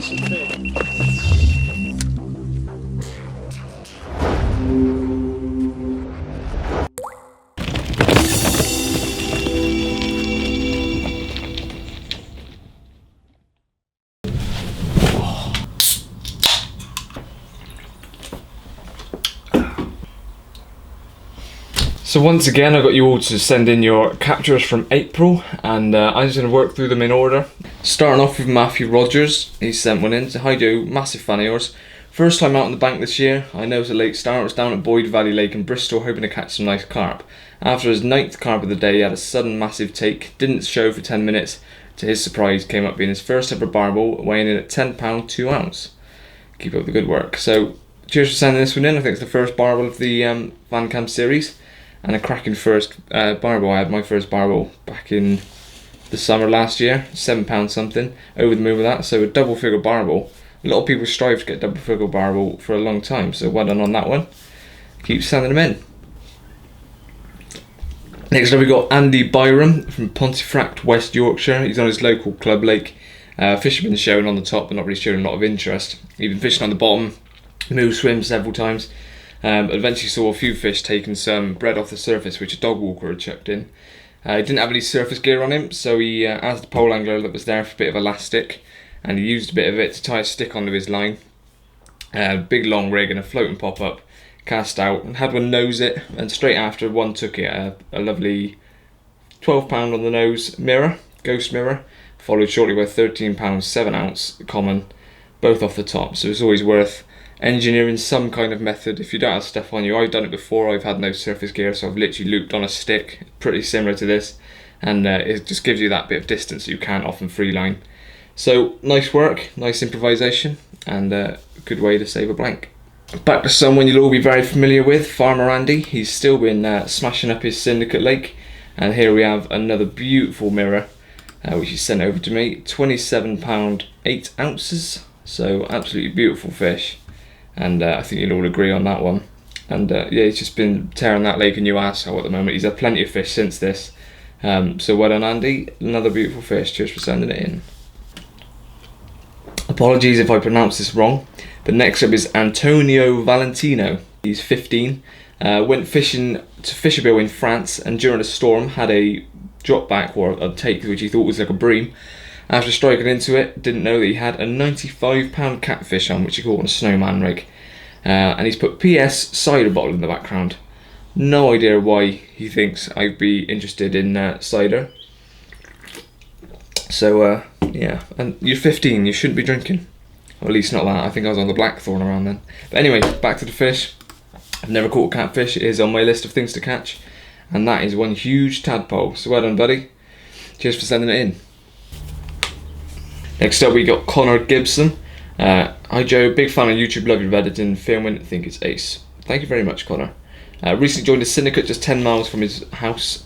nice and big. So once again, I got you all to send in your captures from April, and I'm just going to work through them in order. Starting off with Matthew Rogers, he sent one in. So, hi Joe, massive fan of yours. First time out on the bank this year. I know it's a late start. I was down at Boyd Valley Lake in Bristol hoping to catch some nice carp. After his 9th carp of the day, he had a sudden massive take, didn't show for 10 minutes. To his surprise, came up being his first ever barbel, weighing in at £10 2 ounce. Keep up the good work. So cheers for sending this one in. I think it's the first barbel of the Van Camp series. And a cracking first barbel. I had my first barbel back in the summer last year, £7 something, over the moon with that. So a double figure barbel. A lot of people strive to get double figure barbel for a long time, so well done on that one. Keep sending them in. Next up we got Andy Byram from Pontefract, West Yorkshire. He's on his local club lake. Fish have been showing on the top but not really showing a lot of interest. He's been fishing on the bottom, move swim several times. Eventually saw a few fish taking some bread off the surface which a dog walker had chucked in. He didn't have any surface gear on him, so he asked the pole angler that was there for a bit of elastic, and he used a bit of it to tie a stick onto his line. Big long rig and a floating pop-up, cast out, and had one nose it, and straight after one took it, a lovely £12 on the nose mirror, ghost mirror, followed shortly by £13 7 ounce common, both off the top. So it's always worth engineering some kind of method if you don't have stuff on you. I've done it before. I've had no surface gear, so I've literally looped on a stick, pretty similar to this, and it just gives you that bit of distance that you can't often free line. So nice work, nice improvisation, and a good way to save a blank. Back to someone you'll all be very familiar with, Farmer Andy. He's still been smashing up his syndicate lake, and here we have another beautiful mirror which he sent over to me. £27 8 ounces, so absolutely beautiful fish. And I think you'll all agree on that one. And yeah, he's just been tearing that lake a new asshole at the moment. He's had plenty of fish since this. So well done, Andy. Another beautiful fish. Cheers for sending it in. Apologies if I pronounce this wrong. But next up is Antonio Valentino. He's 15. Went fishing to Fisherville in France, and during a storm had a drop back or a take which he thought was like a bream. After striking into it, didn't know that he had a £95 catfish on, which he caught on a snowman rig. And he's put PS cider bottle in the background. No idea why he thinks I'd be interested in cider. So yeah, and you're 15, you shouldn't be drinking. Or at least not that. I think I was on the blackthorn around then. But anyway, back to the fish. I've never caught a catfish. It is on my list of things to catch. And that is one huge tadpole. So well done, buddy. Cheers for sending it in. Next up we got Connor Gibson. Hi Joe, big fan of YouTube, love your editing, filming, think it's ace. Thank you very much, Connor. Recently joined a syndicate just 10 miles from his house.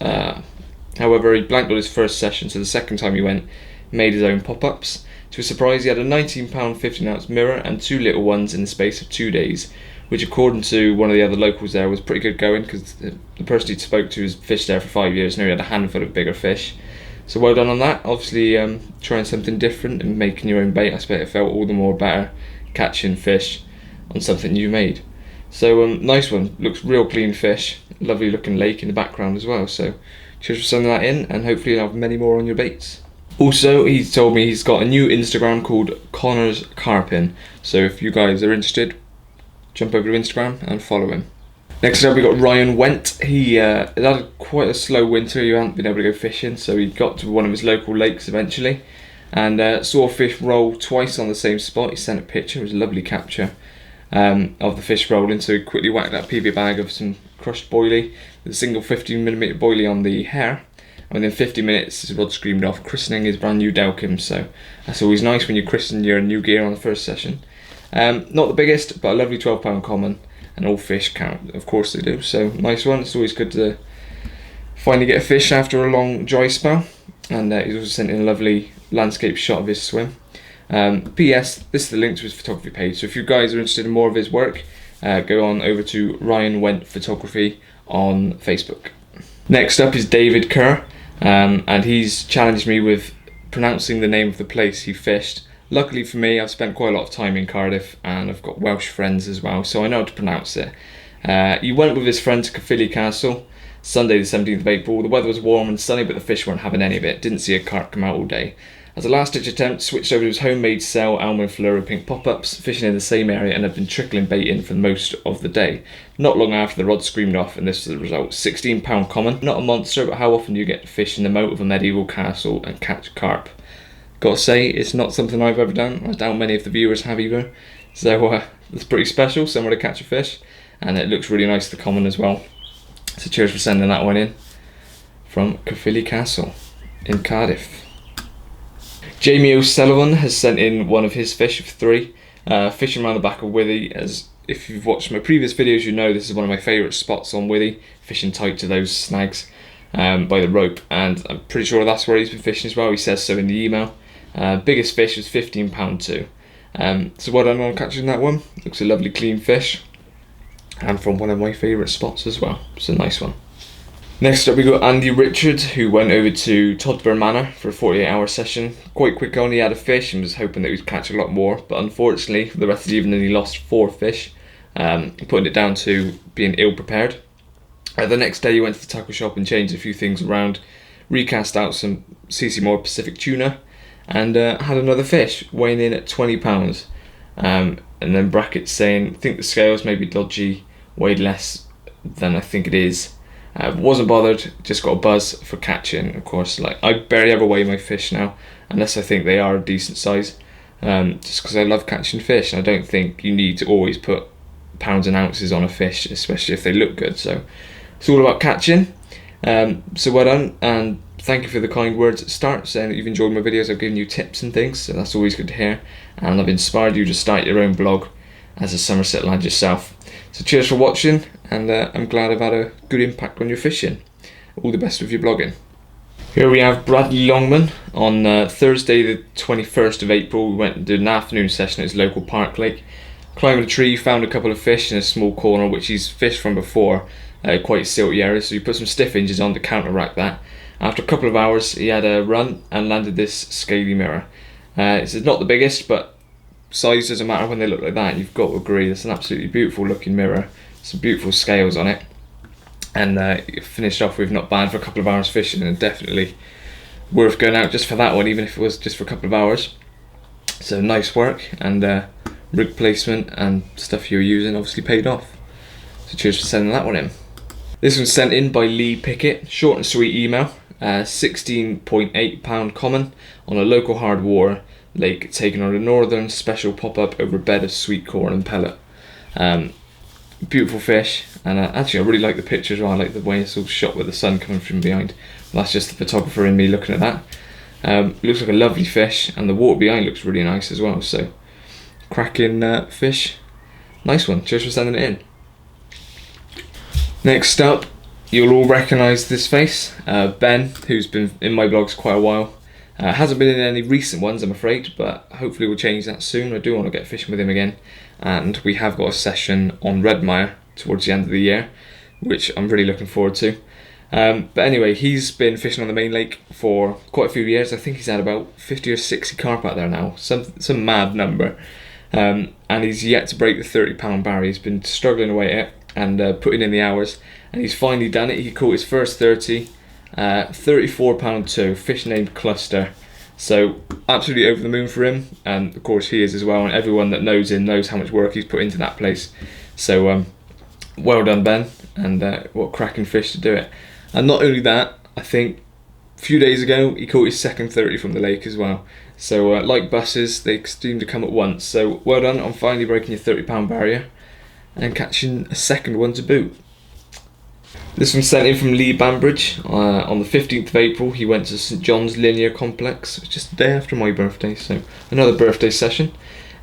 However, he blanked on his first session, so the second time he went, made his own pop-ups. To his surprise, he had a £19 15 ounce mirror and 2 little ones in the space of 2 days, which according to one of the other locals there was pretty good going, because the person he spoke to has fished there for 5 years and he had a handful of bigger fish. So well done on that. Obviously trying something different and making your own bait. I suppose it felt all the more better catching fish on something you made. So nice one. Looks real clean fish. Lovely looking lake in the background as well. So cheers for sending that in, and hopefully you'll have many more on your baits. Also, he's told me he's got a new Instagram called Connor's Carpin. So if you guys are interested, jump over to Instagram and follow him. Next up we got Ryan Went. He had quite a slow winter, he hadn't been able to go fishing, so he got to one of his local lakes eventually and saw a fish roll twice on the same spot. He sent a picture, it was a lovely capture of the fish rolling, so he quickly whacked that PB bag of some crushed boilie with a single 15mm boilie on the hair, and within 50 minutes his rod screamed off, christening his brand new Delkim. So that's always nice when you christen your new gear on the first session. Not the biggest, but a lovely £12 common. And all fish count, of course they do, so nice one. It's always good to finally get a fish after a long dry spell. And he's also sent in a lovely landscape shot of his swim. P.S. This is the link to his photography page, so if you guys are interested in more of his work, go on over to Ryan Went Photography on Facebook. Next up is David Kerr, and he's challenged me with pronouncing the name of the place he fished. Luckily for me, I've spent quite a lot of time in Cardiff and I've got Welsh friends as well, so I know how to pronounce it. He went with his friend to Caerphilly Castle, Sunday the 17th of April. The weather was warm and sunny, but the fish weren't having any of it. Didn't see a carp come out all day. As a last-ditch attempt, switched over to his homemade cell, almond fluoro pink pop-ups, fishing in the same area, and have been trickling bait in for most of the day. Not long after, the rod screamed off, and this was the result. £16 common. Not a monster, but how often do you get to fish in the moat of a medieval castle and catch carp? Gotta say, it's not something I've ever done. I doubt many of the viewers have either. So it's pretty special, somewhere to catch a fish, and it looks really nice, the common as well. So cheers for sending that one in from Caerphilly Castle in Cardiff. Jamie O'Sullivan has sent in one of his fish of 3, fishing around the back of Withy. As if you've watched my previous videos, you know this is one of my favourite spots on Withy, fishing tight to those snags by the rope, and I'm pretty sure that's where he's been fishing as well. He says so in the email. Biggest fish was £15 too. So well done on catching that one. Looks a lovely clean fish, and from one of my favourite spots as well. It's a nice one. Next up we got Andy Richard, who went over to Todburn Manor for a 48-hour session. Quite quick on, he had a fish and was hoping that he would catch a lot more, but unfortunately for the rest of the evening he lost 4 fish, putting it down to being ill prepared. The next day he went to the tackle shop and changed a few things around, recast out some CC Moore Pacific tuna, and had another fish weighing in at £20. And then brackets saying, think the scales may be dodgy, weighed less than I think it is. Wasn't bothered, just got a buzz for catching. Of course, like, I barely ever weigh my fish now, unless I think they are a decent size, just because I love catching fish, and I don't think you need to always put pounds and ounces on a fish, especially if they look good. So it's all about catching. So well done, and thank you for the kind words at the start, saying that you've enjoyed my videos. I've given you tips and things, so that's always good to hear, and I've inspired you to start your own blog as a Somerset lad yourself. So cheers for watching, and I'm glad I've had a good impact on your fishing. All the best with your blogging. Here we have Bradley Longman. On Thursday the 21st of April, we went and did an afternoon session at his local park lake. Climbed a tree, found a couple of fish in a small corner which he's fished from before, quite silty area, so he put some stiff hinges on to counteract that. After a couple of hours he had a run and landed this scaly mirror. It's not the biggest, but size doesn't matter when they look like that. You've got to agree, it's an absolutely beautiful looking mirror, some beautiful scales on it, and finished off with not bad for a couple of hours fishing, and definitely worth going out just for that one, even if it was just for a couple of hours. So nice work, and rig placement and stuff you were using obviously paid off. So cheers for sending that one in. This one's sent in by Lee Pickett, short and sweet email. £16.8 common on a local hard water lake, taken on a northern special pop-up over a bed of sweet corn and pellet. Beautiful fish, and actually I really like the picture as well. I like the way it's all shot with the sun coming from behind. Well, that's just the photographer in me looking at that. Looks like a lovely fish, and the water behind looks really nice as well, so cracking fish. Nice one, cheers for sending it in. Next up, you'll all recognise this face, Ben, who's been in my blogs quite a while. Hasn't been in any recent ones, I'm afraid, but hopefully we'll change that soon. I do want to get fishing with him again, and we have got a session on Redmire towards the end of the year, which I'm really looking forward to. But anyway, he's been fishing on the main lake for quite a few years. I think he's had about 50 or 60 carp out there now, some mad number, and he's yet to break the £30 barrier. He's been struggling away at it and putting in the hours, and he's finally done it. He caught his first 30. £34.2, fish named Cluster, so absolutely over the moon for him, and of course he is as well, and everyone that knows him knows how much work he's put into that place. So well done, Ben, and what cracking fish to do it. And not only that, I think a few days ago he caught his second 30 from the lake as well. So like buses, they seem to come at once, so well done on finally breaking your £30 barrier and catching a second one to boot. This one's sent in from Lee Bambridge. On the 15th of April, he went to St John's Linear Complex, just a day after my birthday, so another birthday session,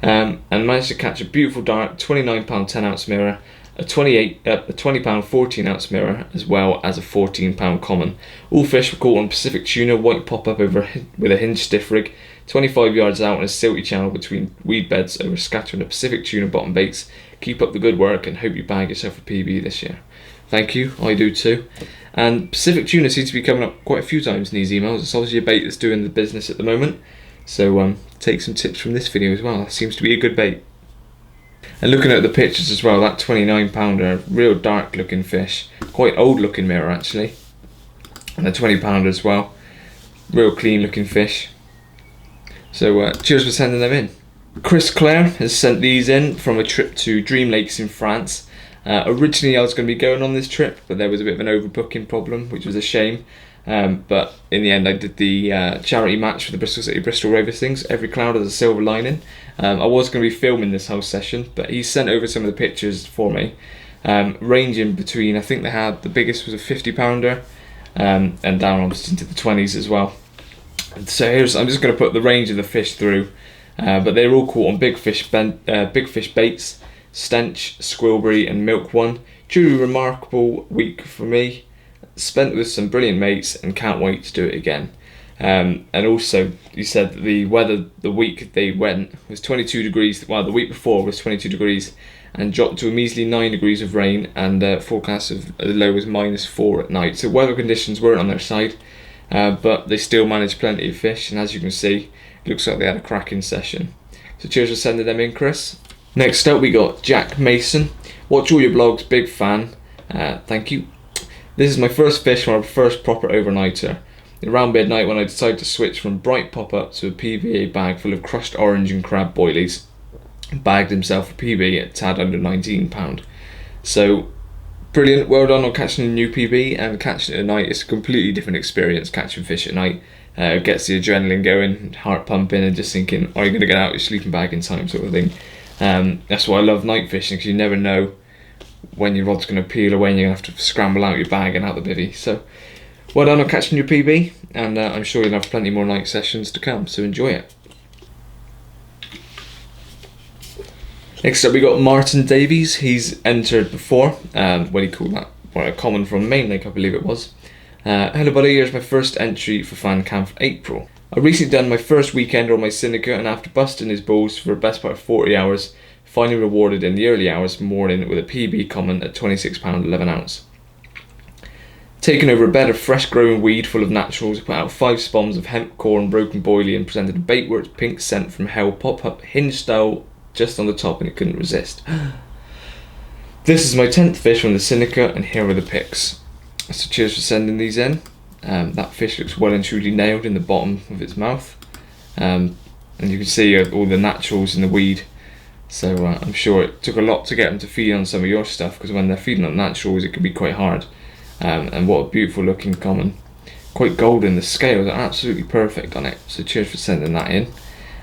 and managed to catch a beautiful dark £29 10-ounce mirror, a £20 14-ounce mirror, as well as a £14 common. All fish were caught on Pacific tuna, white pop-up over with a hinge stiff rig, 25 yards out in a silty channel between weed beds over scattering of Pacific tuna bottom baits. Keep up the good work and hope you bag yourself a PB this year. Thank you, I do too. And Pacific tuna seems to be coming up quite a few times in these emails. It's obviously a bait that's doing the business at the moment. So take some tips from this video as well. That seems to be a good bait. And looking at the pictures as well, that 29 pounder, real dark looking fish, quite old looking mirror actually, and a 20 pounder as well, real clean looking fish. So cheers for sending them in. Chris Clare has sent these in from a trip to Dream Lakes in France. Originally I was going to be going on this trip, but there was a bit of an overbooking problem, which was a shame. But in the end I did the charity match for the Bristol City Bristol Rovers things. Every cloud has a silver lining. I was going to be filming this whole session, but he sent over some of the pictures for me, ranging between, I think they had, the biggest was a 50 pounder, and down obviously into the 20s as well. So here's, I'm just going to put the range of the fish through, but they're all caught on big fish baits, stench, squilbury and milk one. Truly remarkable week for me, spent with some brilliant mates and can't wait to do it again. And also he said that the weather the week they went was 22 degrees, well the week before was 22 degrees and dropped to a measly 9 degrees of rain, and forecast of the low was -4 at night. So weather conditions weren't on their side, but they still managed plenty of fish, and as you can see it looks like they had a cracking session. So cheers for sending them in, Chris. Next up we got Jack Mason. Watch all your blogs, big fan. Thank you. This is my first fish from our first proper overnighter. Around midnight when I decided to switch from bright pop-up to a PVA bag full of crushed orange and crab boilies. Bagged himself a PB at a tad under 19 pound. So brilliant, well done on catching a new PB, and catching it at night is a completely different experience. Catching fish at night gets the adrenaline going, heart pumping, and just thinking, are you going to get out of your sleeping bag in time, sort of thing. That's why I love night fishing, because you never know when your rod's going to peel away and you're going to have to scramble out your bag and out the bivvy. So well done on catching your PB, and I'm sure you'll have plenty more night sessions to come, so enjoy it. Next up we got Martin Davies. He's entered before, what do you call that? Well, a common from Main Lake I believe it was. Hello buddy, here's my first entry for Fan Camp for April. I recently done my first weekend on my syndicate, and after busting his balls for the best part of 40 hours, finally rewarded in the early hours morning with a PB common at 26 pound 11 ounce. Taken over a bed of fresh growing weed full of naturals, put out 5 spawns of hemp, corn, broken boilie, and presented a baitworks pink scent from hell pop-up hinge style just on the top, and it couldn't resist. This is my 10th fish from the syndicate, and here are the pics. So cheers for sending these in. That fish looks well and truly nailed in the bottom of its mouth, and you can see all the naturals in the weed. So I'm sure it took a lot to get them to feed on some of your stuff, because when they're feeding on naturals it can be quite hard. And what a beautiful looking common, quite golden. The scales are absolutely perfect on it, so cheers for sending that in.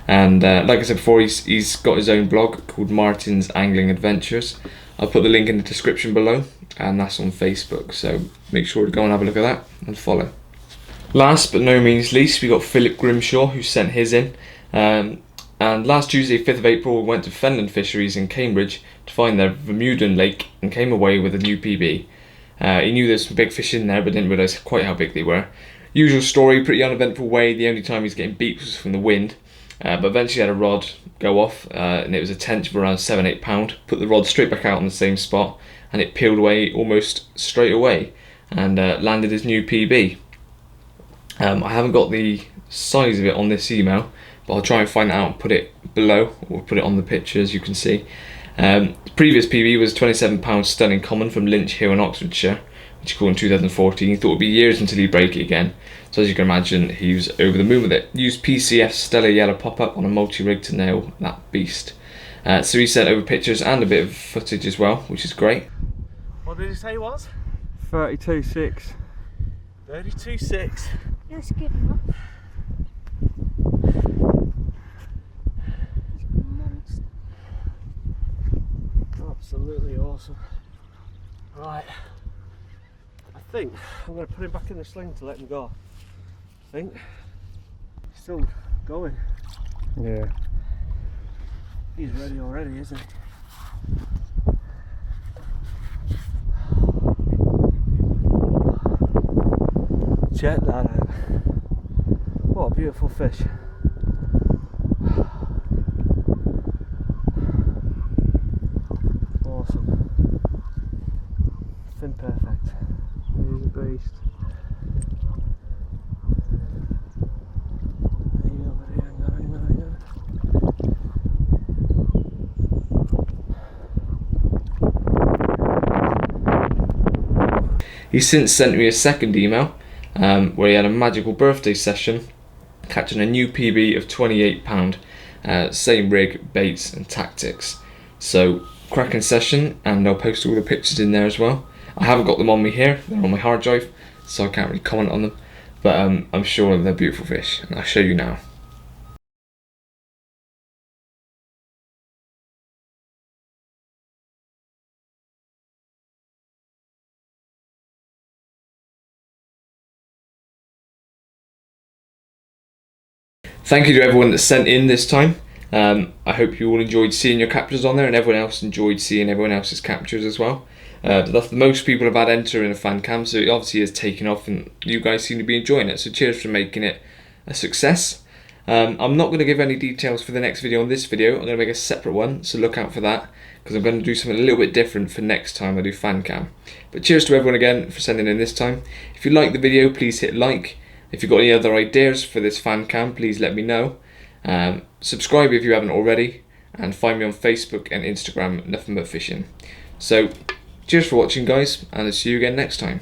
And like I said before, he's got his own blog called Martin's Angling Adventures. I'll put the link in the description below, and that's on Facebook, so make sure to go and have a look at that and follow. Last but no means least, we got Philip Grimshaw, who sent his in. And last Tuesday, 5th of April, we went to Fenland Fisheries in Cambridge to find their Vermeuden Lake and came away with a new PB. He knew there's some big fish in there, but didn't realise quite how big they were. Usual story, pretty uneventful way. The only time he was getting beat was from the wind. But eventually had a rod go off, and it was a tench of around 7-8 pound. Put the rod straight back out on the same spot, and it peeled away almost straight away, and landed his new PB. I haven't got the size of it on this email, but I'll try and find it out and put it below, or put it on the picture as you can see. Previous PB was £27 stunning common from Lynch Hill in Oxfordshire, which he caught in 2014. He thought it would be years until he'd break it again. So as you can imagine, he was over the moon with it. Used PCF Stellar Yellow pop-up on a multi-rig to nail that beast. So he sent over pictures and a bit of footage as well, which is great. What did he say it was? 32.6. 32.6. That's good enough. Absolutely awesome. Right, I think I'm going to put him back in the sling to let him go. I think. Still going. Yeah. He's ready already, isn't he? Check that out. What a beautiful fish. Awesome. Fin perfect. He's a beast. There you go, buddy. Hang on. He's since sent me a second email where he had a magical birthday session catching a new PB of £28, same rig, baits and tactics. So cracking session, and I'll post all the pictures in there as well. I haven't got them on me here, they're on my hard drive, so I can't really comment on them, but I'm sure they're beautiful fish, and I'll show you now. Thank you to everyone that sent in this time. I hope you all enjoyed seeing your captures on there, and everyone else enjoyed seeing everyone else's captures as well. The most people have had enter in a fan cam, so it obviously has taken off and you guys seem to be enjoying it, so cheers for making it a success. I'm not going to give any details for the next video on this video. I'm going to make a separate one, so look out for that, because I'm going to do something a little bit different for next time I do fan cam. But cheers to everyone again for sending in this time. If you like the video, please hit like. If you've got any other ideas for this fan cam, please let me know. Subscribe if you haven't already, and find me on Facebook and Instagram, Nuffinbutfishing. So cheers for watching, guys, and I'll see you again next time.